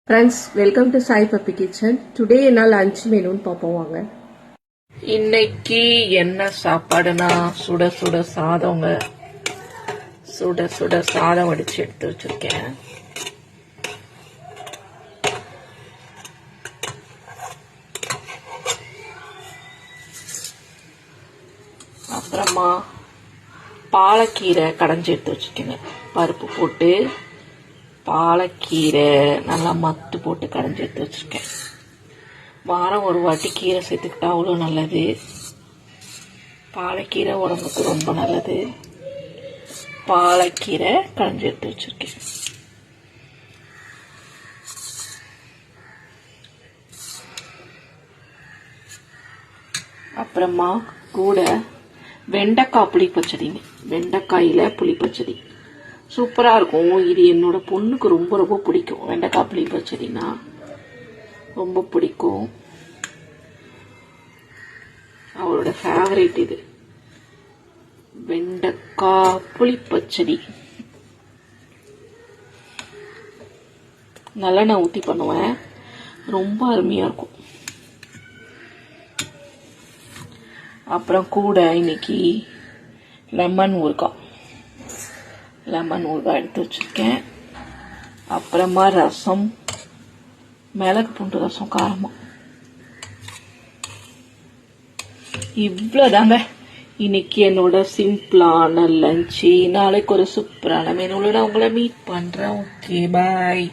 Friends, welcome to Sai Puppy Kitchen. Today என்ன lunch மெனுன்னு பார்ப்போம் வாங்க. இன்னைக்கு என்ன சாப்பாடுனா சுட சுட சாதங்க. சுட சுட சாதம் வடிச்சு எடுத்து வச்சிருக்கேன். அப்புறமா பாலக்கீரை கடைஞ்சி எடுத்து வச்சிருக்கேங்க. பருப்பு போட்டு பாலக்கீரை நல்லா மத்து போட்டு கடைஞ்சி எடுத்து வச்சிருக்கேன். வாரம் ஒரு வாட்டி கீரை சேர்த்துக்கிட்டா அவ்வளோ நல்லது. பாலக்கீரை உடம்புக்கு ரொம்ப நல்லது. பாலக்கீரை கடைஞ்சி எடுத்து வச்சிருக்கேன். அப்புறமா கூட வெண்டைக்காய் புளி பச்சடிங்க. வெண்டைக்காயில புளி பச்சடி சூப்பரா இருக்கும். இது என்னோட பொண்ணுக்கு ரொம்ப ரொம்ப பிடிக்கும். வெண்டைக்காய் புளி பச்சடினா ரொம்ப பிடிக்கும். அவளோட ஃபேவரேட் இது வெண்டைக்காய் புளி பச்சடி. நல்லெண்ணெய் ஊற்றி பண்ணுவேன். ரொம்ப அருமையா இருக்கும். அப்புறம் கூட இன்னைக்கு லெமன் ஊறுகாய் எடுத்து வச்சிருக்கேன். அப்புறமா ரசம், மிளகு பூண்டு ரசம் காரமா. இவ்வளவுதாங்க இன்னைக்கு என்னோட சிம்பிளான லஞ்சு. நாளைக்கு ஒரு சூப்பரான மெனுல நான் உங்களை மீட் பண்றேன். ஓகே, பாய்.